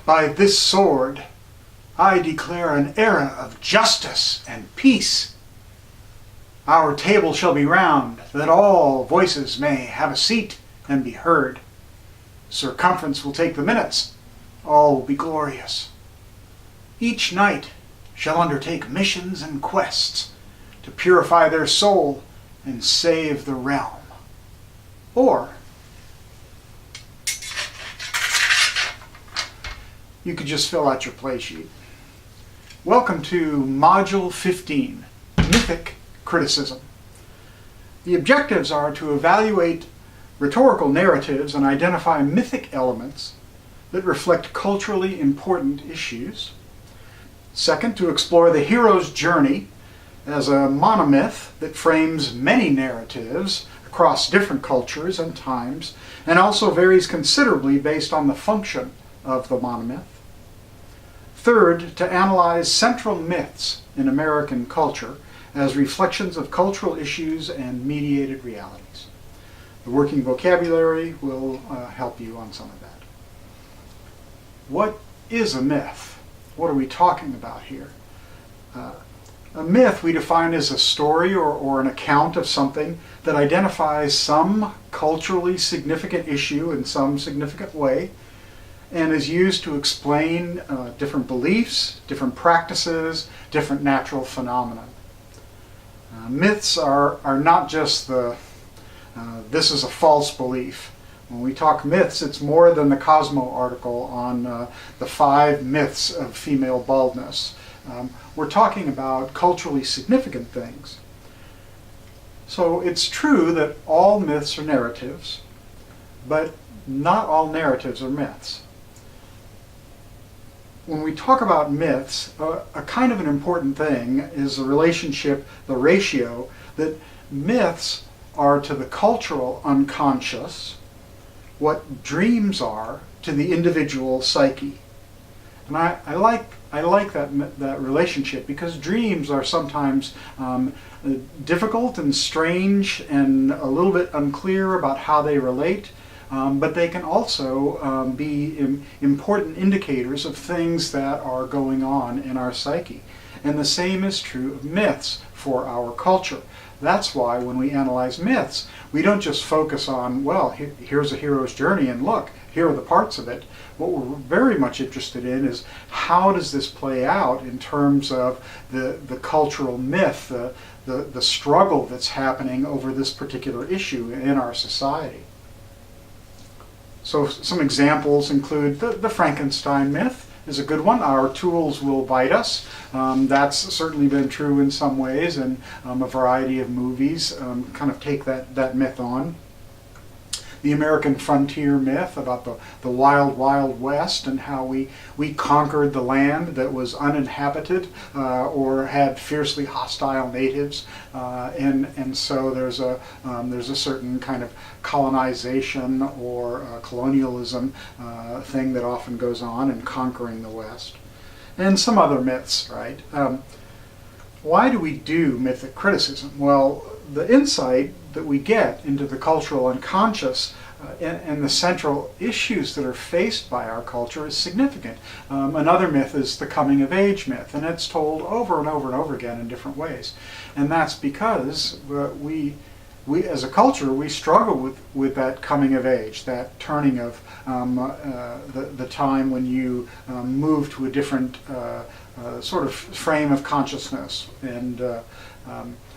By this sword, I declare an era of justice and peace. Our table shall be round, that all voices may have a seat and be heard. Circumference will take the minutes, all will be glorious. Each knight shall undertake missions and quests to purify their soul and save the realm. Or you could just fill out your play sheet. Welcome to Module 15, Mythic Criticism. The objectives are to evaluate rhetorical narratives and identify mythic elements that reflect culturally important issues. Second, to explore the hero's journey as a monomyth that frames many narratives across different cultures and times, and also varies considerably based on the function of the monomyth. Third, to analyze central myths in American culture as reflections of cultural issues and mediated realities. The working vocabulary will help you on some of that. What is a myth? What are we talking about here? A myth we define as a story or an account of something that identifies some culturally significant issue in some significant way and is used to explain different beliefs, different practices, different natural phenomena. Myths are not just this is a false belief. When we talk myths, it's more than the Cosmo article on the 5 myths of female baldness. We're talking about culturally significant things. So it's true that all myths are narratives, but not all narratives are myths. When we talk about myths, a kind of an important thing is the relationship, the ratio, that myths are to the cultural unconscious what dreams are to the individual psyche. And I like that relationship because dreams are sometimes difficult and strange and a little bit unclear about how they relate, but they can also be important indicators of things that are going on in our psyche. And the same is true of myths for our culture. That's why when we analyze myths, we don't just focus on, well, here's a hero's journey and look, here are the parts of it. What we're very much interested in is how does this play out in terms of the cultural myth, the struggle that's happening over this particular issue in our society. So some examples include the Frankenstein myth is a good one. Our tools will bite us. That's certainly been true in some ways, and a variety of movies kind of take that myth on. The American frontier myth about the wild, wild west and how we conquered the land that was uninhabited or had fiercely hostile natives. And so there's a certain kind of colonization or colonialism thing that often goes on in conquering the West. And some other myths, right? Why do we do mythic criticism? Well, the insight that we get into the cultural unconscious and the central issues that are faced by our culture is significant. Another myth is the coming of age myth, and it's told over and over and over again in different ways. And that's because we as a culture, we struggle with that coming of age, that turning of the time when you move to a different sort of frame of consciousness. And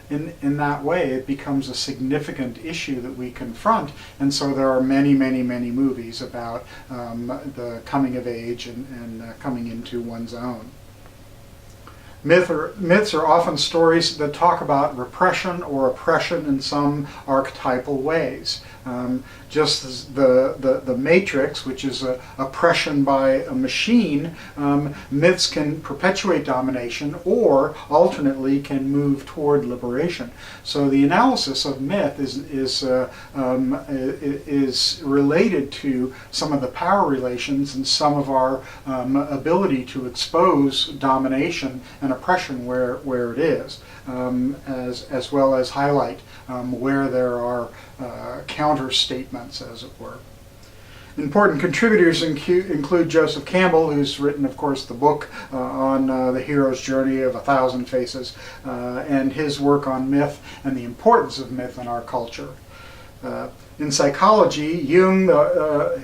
in that way, it becomes a significant issue that we confront. And so there are many, many, many movies about the coming of age and coming into one's own. Myths are often stories that talk about repression or oppression in some archetypal ways. Just as the Matrix, which is oppression by a machine, myths can perpetuate domination or alternately can move toward liberation. So the analysis of myth is related to some of the power relations and some of our ability to expose domination and oppression where it is, as well as highlight where there are counter statements, as it were. Important contributors include Joseph Campbell, who's written, of course, the book on the hero's journey of 1,000 Faces, and his work on myth and the importance of myth in our culture. In psychology, Jung,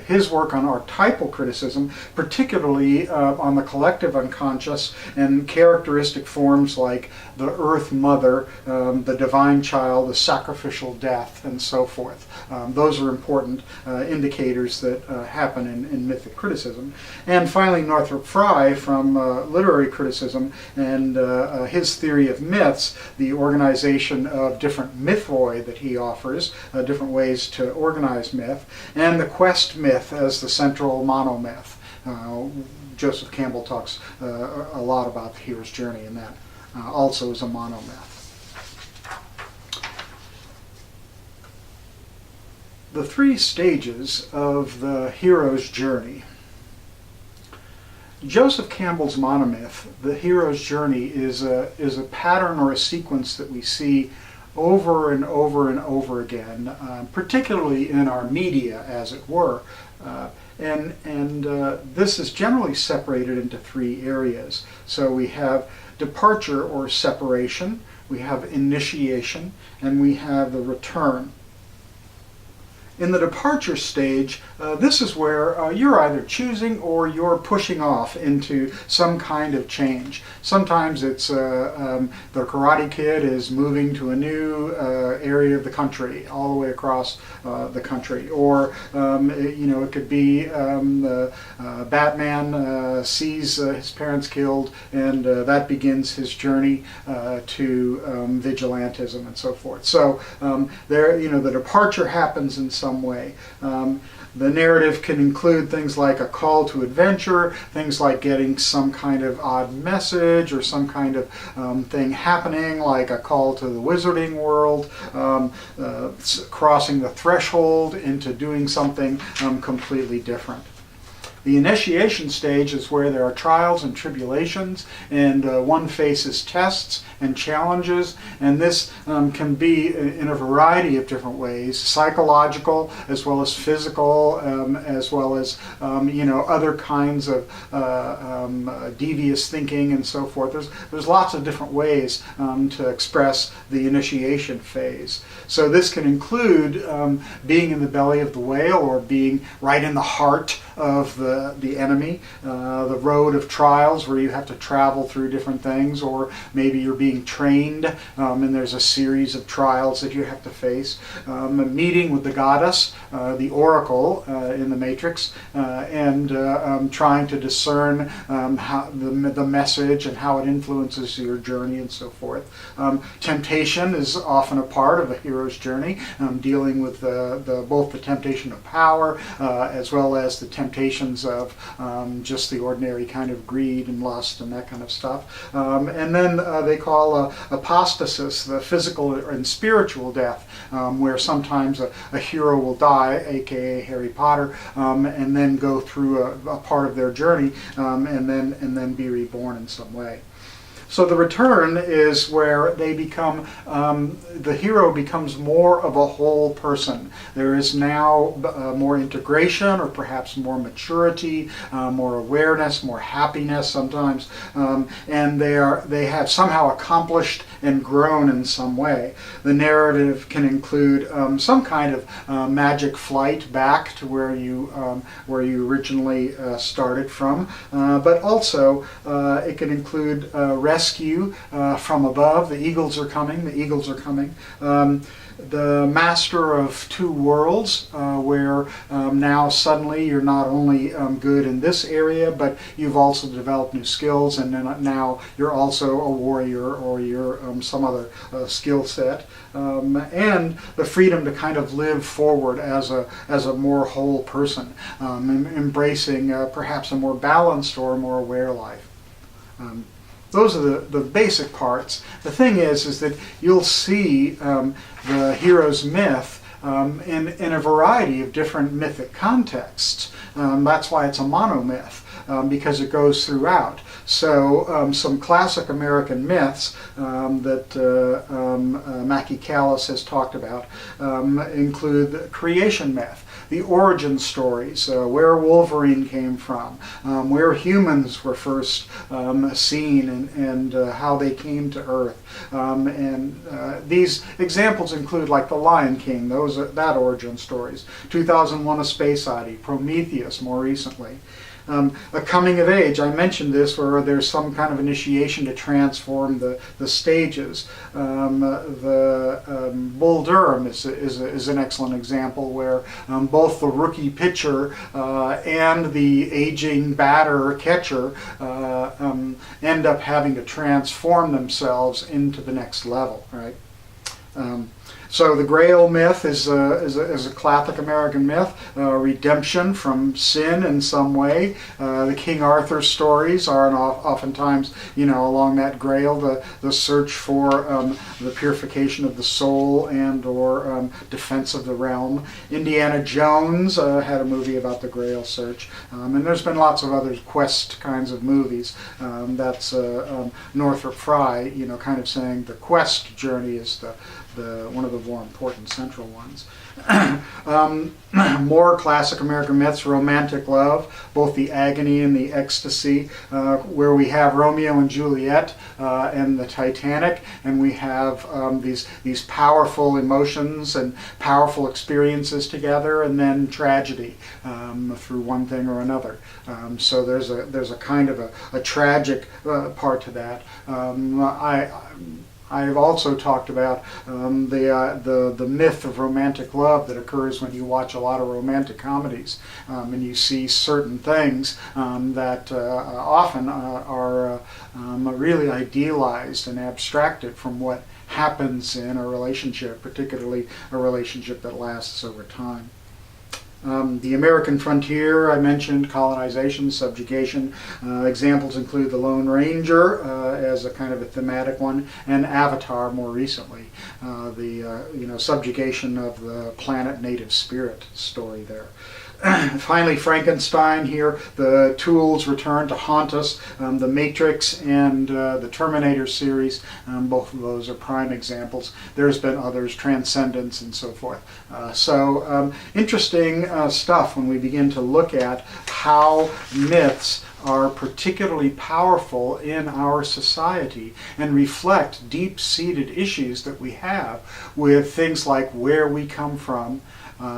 his work on archetypal criticism, particularly on the collective unconscious and characteristic forms like the Earth Mother, the Divine Child, the sacrificial death, and so forth. Those are important indicators that happen in mythic criticism. And finally, Northrop Frye from literary criticism and his theory of myths, the organization of different mythoi that he offers, different ways to organize myth, and the quest myth as the central monomyth. Joseph Campbell talks a lot about the hero's journey, and that also is a monomyth. The three stages of the hero's journey. Joseph Campbell's monomyth, the hero's journey, is a pattern or a sequence that we see over and over and over again, particularly in our media, as it were. And this is generally separated into three areas. So we have departure or separation, we have initiation, and we have the return. In the departure stage, this is where you're either choosing or you're pushing off into some kind of change. Sometimes it's the Karate Kid is moving to a new area of the country, all the way across the country. Or, it could be Batman sees his parents killed, and that begins his journey to vigilantism and so forth. So the departure happens in some way. The narrative can include things like a call to adventure, things like getting some kind of odd message or some kind of thing happening, like a call to the wizarding world, crossing the threshold into doing something completely different. The initiation stage is where there are trials and tribulations, and one faces tests and challenges, and this can be in a variety of different ways, psychological as well as physical, as well as other kinds of devious thinking and so forth. There's lots of different ways to express the initiation phase. So this can include being in the belly of the whale, or being right in the heart of the enemy, the road of trials where you have to travel through different things, or maybe you're being trained and there's a series of trials that you have to face. A meeting with the goddess, the oracle in the Matrix, and trying to discern how the message and how it influences your journey and so forth. Temptation is often a part of a hero's journey, dealing with both the temptation of power as well as the temptations of just the ordinary kind of greed and lust and that kind of stuff. And then they call apostasis, the physical and spiritual death, where sometimes a hero will die, aka Harry Potter, and then go through a part of their journey, and then be reborn in some way. So the return is where they become, the hero becomes more of a whole person. There is now more integration, or perhaps more maturity, more awareness, more happiness sometimes, and they have somehow accomplished and grown in some way. The narrative can include some kind of magic flight back to where you originally started from, but also it can include rescue from above. The eagles are coming. The eagles are coming. The master of two worlds, where now suddenly you're not only good in this area, but you've also developed new skills, and then now you're also a warrior, or you're some other skill set, and the freedom to kind of live forward as a more whole person, embracing perhaps a more balanced or more aware life. Those are the basic parts. The thing is that you'll see the hero's myth in a variety of different mythic contexts. That's why it's a monomyth, because it goes throughout. So some classic American myths that Mackie Callis has talked about include the creation myth. the origin stories, where Wolverine came from, where humans were first seen, and how they came to Earth. These examples include like The Lion King, that origin stories, 2001: A Space Odyssey, Prometheus more recently. A coming of age, I mentioned this, where there's some kind of initiation to transform the stages. Bull Durham is an excellent example, where both the rookie pitcher and the aging batter catcher end up having to transform themselves into the next level, right? So the Grail myth is a classic American myth, redemption from sin in some way. The King Arthur stories are oftentimes, along that Grail, the search for the purification of the soul and or defense of the realm. Indiana Jones had a movie about the Grail search, and there's been lots of other quest kinds of movies. That's Northrop Frye, kind of saying the quest journey is one of the more important central ones. More classic American myths: romantic love, both the agony and the ecstasy, where we have Romeo and Juliet and the Titanic, and we have these powerful emotions and powerful experiences together, and then tragedy through one thing or another. So there's a kind of a tragic part to that. I've also talked about the myth of romantic love that occurs when you watch a lot of romantic comedies, and you see certain things that often are really idealized and abstracted from what happens in a relationship, particularly a relationship that lasts over time. The American frontier, I mentioned, colonization, subjugation. Examples include The Lone Ranger as a kind of a thematic one, and Avatar more recently, the subjugation of the planet native spirit story there. Finally, Frankenstein here. The tools return to haunt us. The Matrix and the Terminator series, both of those are prime examples. There's been others, Transcendence and so forth. Interesting stuff when we begin to look at how myths are particularly powerful in our society and reflect deep-seated issues that we have with things like where we come from,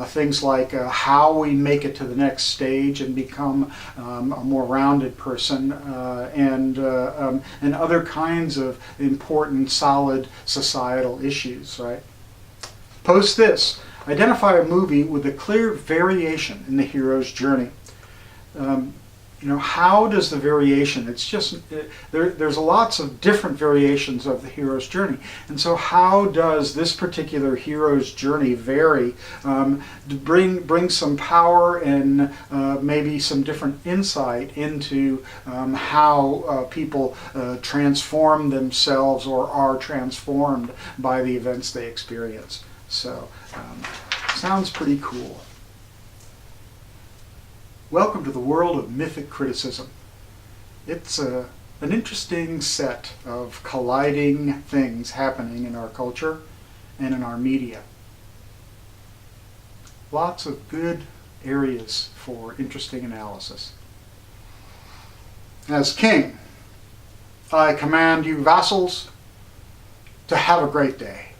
things like how we make it to the next stage and become a more rounded person, and other kinds of important, solid societal issues, right? Post this. Identify a movie with a clear variation in the hero's journey. How does the variation, it's just, there's lots of different variations of the hero's journey. And so how does this particular hero's journey vary, bring some power and maybe some different insight into how people transform themselves or are transformed by the events they experience. So, sounds pretty cool. Welcome to the world of mythic criticism. It's an interesting set of colliding things happening in our culture and in our media. Lots of good areas for interesting analysis. As king, I command you vassals to have a great day.